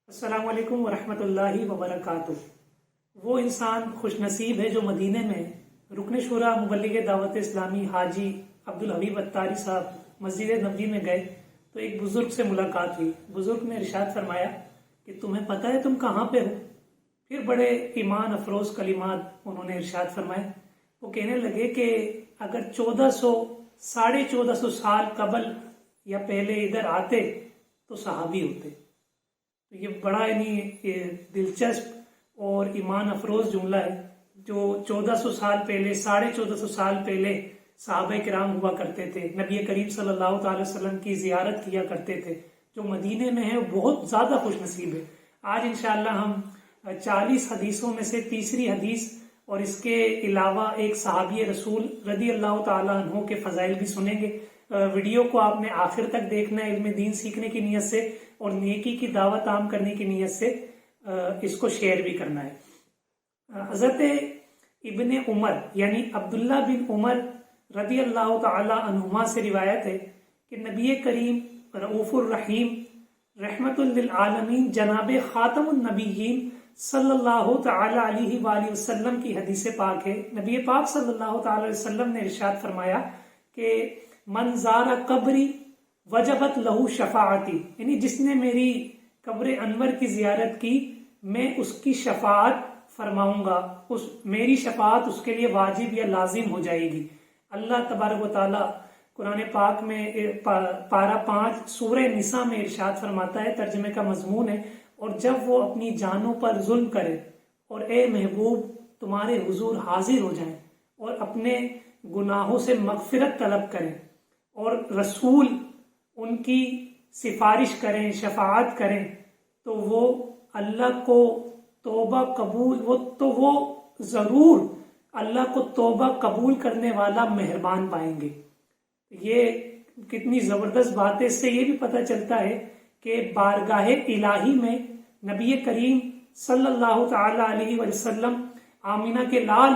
السلام علیکم ورحمۃ اللہ وبرکاتہ۔ وہ انسان خوش نصیب ہے جو مدینے میں رکن شورا مبلغ دعوت اسلامی حاجی عبدالحبیب اتاری صاحب مسجد نبوی میں گئے تو ایک بزرگ سے ملاقات ہوئی۔ بزرگ نے ارشاد فرمایا کہ تمہیں پتہ ہے تم کہاں پہ ہو؟ پھر بڑے ایمان افروز کلمات انہوں نے ارشاد فرمائے۔ وہ کہنے لگے کہ اگر 1400 سال قبل یا پہلے ادھر آتے تو صحابی ہوتے۔ یہ بڑا دلچسپ اور ایمان افروز جملہ ہے جو 1400 سال پہلے 1450 سال پہلے صحابہ کرام ہوا کرتے تھے، نبی کریم صلی اللہ تعالی وسلم کی زیارت کیا کرتے تھے۔ جو مدینے میں ہے وہ بہت زیادہ خوش نصیب ہے۔ آج انشاءاللہ ہم 40 حدیثوں میں سے تیسری حدیث اور اس کے علاوہ ایک صحابی رسول رضی اللہ تعالیٰ عنہ کے فضائل بھی سنیں گے۔ ویڈیو کو آپ نے آخر تک دیکھنا ہے، علم دین سیکھنے کی نیت سے اور نیکی کی دعوت عام کرنے کی نیت سے اس کو شیئر بھی کرنا ہے۔ حضرت ابن عمر یعنی عبداللہ بن عمر رضی اللہ تعالی عنہما سے روایت ہے کہ نبی کریم رؤوف الرحیم رحمت للعالمین جناب خاتم النبیین صلی اللہ تعالی علیہ وآلہ وسلم کی حدیث پاک ہے۔ نبی پاک صلی اللہ تعالی علیہ وسلم نے ارشاد فرمایا کہ من زار قبری وجبت لہو شفاعتی، یعنی جس نے میری قبر انور کی زیارت کی میں اس کی شفاعت فرماؤں گا، میری شفاعت اس کے لیے واجب یا لازم ہو جائے گی۔ اللہ تبارک و تعالی قرآن پاک میں پارہ 5 سورہ نساء میں ارشاد فرماتا ہے، ترجمے کا مضمون ہے، اور جب وہ اپنی جانوں پر ظلم کرے اور اے محبوب تمہارے حضور حاضر ہو جائیں اور اپنے گناہوں سے مغفرت طلب کریں اور رسول ان کی سفارش کریں، شفاعت کریں، تو وہ اللہ کو توبہ قبول وہ ضرور اللہ کو توبہ قبول کرنے والا مہربان پائیں گے۔ یہ کتنی زبردست بات ہے۔ اس سے یہ بھی پتہ چلتا ہے کہ بارگاہ الہی میں نبی کریم صلی اللہ تعالی علیہ وسلم آمینہ کے لال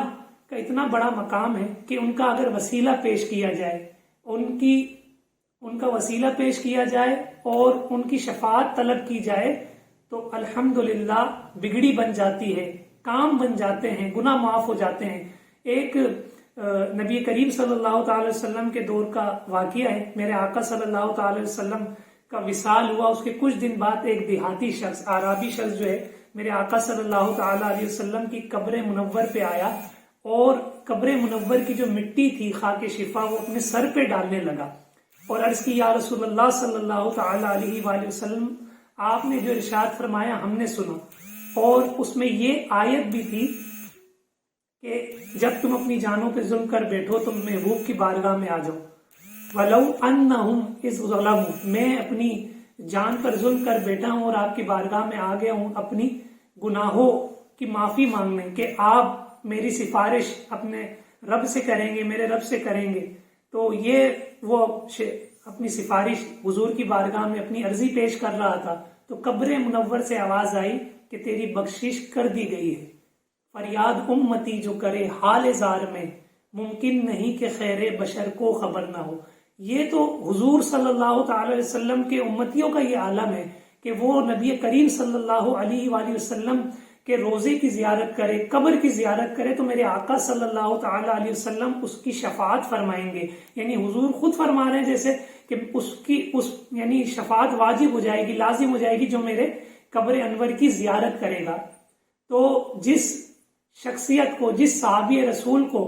کا اتنا بڑا مقام ہے کہ ان کا اگر وسیلہ پیش کیا جائے، ان کا وسیلہ پیش کیا جائے اور ان کی شفاعت طلب کی جائے تو الحمدللہ بگڑی بن جاتی ہے، کام بن جاتے ہیں، گناہ معاف ہو جاتے ہیں۔ ایک نبی کریم صلی اللہ تعالی وسلم کے دور کا واقعہ ہے۔ میرے آقا صلی اللہ تعالی وسلم کا وصال ہوا، اس کے کچھ دن بعد ایک دیہاتی شخص، عربی شخص جو ہے میرے آقا صلی اللہ تعالی علیہ وسلم کی قبر منور پہ آیا اور قبر منور کی جو مٹی تھی خاک شفا وہ اپنے سر پہ ڈالنے لگا اور عرض کی یا رسول اللہ صلی اللہ تعالی علیہ وآلہ وسلم، آپ نے جو ارشاد فرمایا ہم نے سنا، اور اس میں یہ آیت بھی تھی کہ جب تم اپنی جانوں پہ ظلم کر بیٹھو تم محبوب کی بارگاہ میں آ جاؤ۔ وَلَوْ أَنَّهُمْ إِذْ ظَلَمُوا، میں اپنی جان پر ظلم کر بیٹھا ہوں اور آپ کی بارگاہ میں آ گیا ہوں اپنی گناہوں کی معافی مانگنے کہ آپ میری سفارش اپنے رب سے کریں گے، میرے رب سے کریں گے، تو یہ وہ اپنی سفارش حضور کی بارگاہ میں اپنی عرضی پیش کر رہا تھا تو قبر منور سے آواز آئی کہ تیری بخشش کر دی گئی ہے۔ فریاد امتی جو کرے حال زار میں، ممکن نہیں کہ خیر بشر کو خبر نہ ہو۔ یہ تو حضور صلی اللہ تعالی وسلم کے امتیوں کا یہ عالم ہے کہ وہ نبی کریم صلی اللہ علیہ وآلہ وسلم کہ روزے کی زیارت کرے، قبر کی زیارت کرے تو میرے آقا صلی اللہ تعالی علیہ وسلم اس کی شفاعت فرمائیں گے۔ یعنی حضور خود فرما رہے ہیں جیسے کہ یعنی شفاعت واجب ہو جائے گی، لازم ہو جائے گی جو میرے قبر انور کی زیارت کرے گا۔ تو جس شخصیت کو، جس صحابی رسول کو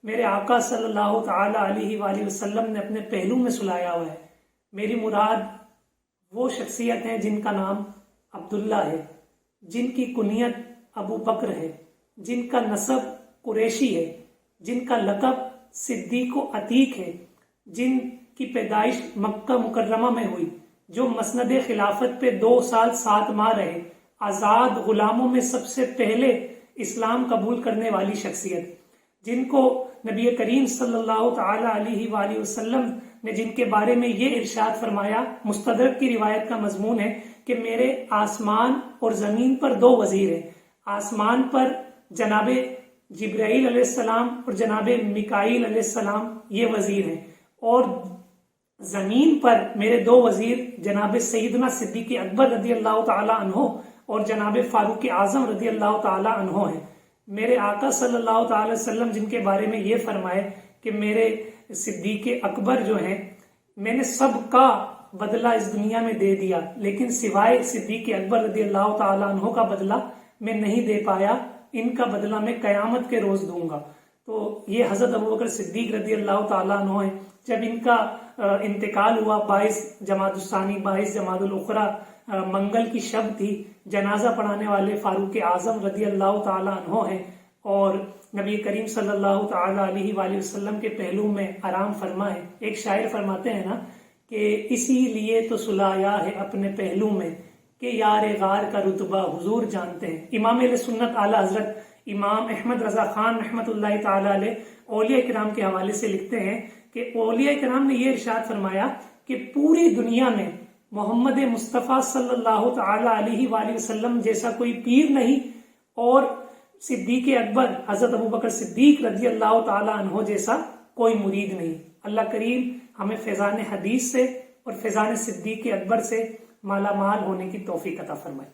میرے آقا صلی اللہ تعالی علیہ وآلہ وسلم نے اپنے پہلو میں سلایا ہوا ہے، میری مراد وہ شخصیت ہیں جن کا نام عبداللہ ہے، جن کی کنیت ابو بکر ہے، جن کا نسب قریشی ہے، جن کا لقب صدیق و عتیق ہے، جن کی پیدائش مکہ مکرمہ میں ہوئی، جو مسند خلافت پہ 2 سال 7 ماہ رہے، آزاد غلاموں میں سب سے پہلے اسلام قبول کرنے والی شخصیت، جن کو نبی کریم صلی اللہ تعالی علیہ وآلہ وسلم نے جن کے بارے میں یہ ارشاد فرمایا، مستدرک کی روایت کا مضمون ہے کہ میرے آسمان اور زمین پر 2 وزیر ہیں۔ آسمان پر جناب جبرائیل علیہ السلام اور جناب میکائیل علیہ السلام یہ وزیر ہیں، اور زمین پر میرے 2 وزیر جناب سیدنا صدیق اکبر رضی اللہ تعالی عنہ اور جناب فاروق اعظم رضی اللہ تعالی عنہ ہیں۔ میرے آقا صلی اللہ تعالی وسلم جن کے بارے میں یہ فرمائے کہ میرے صدیق اکبر جو ہیں، میں نے سب کا بدلہ اس دنیا میں دے دیا، لیکن سوائے صدیق اکبر رضی اللہ تعالیٰ عنہ کا بدلہ میں نہیں دے پایا، ان کا بدلہ میں قیامت کے روز دوں گا۔ تو یہ حضرت ابوبکر صدیق رضی اللہ تعالیٰ عنہ ہیں۔ جب ان کا انتقال ہوا 22 جمادی الثانی 22 جمادی الاخری منگل کی شب تھی، جنازہ پڑھانے والے فاروق اعظم رضی اللہ تعالیٰ عنہ ہیں، اور نبی کریم صلی اللہ تعالیٰ علیہ وآلہ وسلم کے پہلو میں آرام فرما ہے۔ ایک شاعر فرماتے ہیں نا کہ اسی لیے تو سلایا ہے اپنے پہلو میں کہ یار غار کا رتبہ حضور جانتے ہیں۔ امام اہل سنت اعلی حضرت امام احمد رضا خان رحمۃ اللہ تعالی علیہ اولیاء کرام کے حوالے سے لکھتے ہیں کہ اولیاء کرام نے یہ ارشاد فرمایا کہ پوری دنیا میں محمد مصطفیٰ صلی اللہ تعالی علیہ وآلہ وسلم جیسا کوئی پیر نہیں، اور صدیق اکبر حضرت ابوبکر صدیق رضی اللہ تعالی عنہ جیسا کوئی مرید نہیں۔ اللہ کریم ہمیں فیضان حدیث سے اور فیضان صدیق اکبر سے مالا مال ہونے کی توفیق عطا فرمائے۔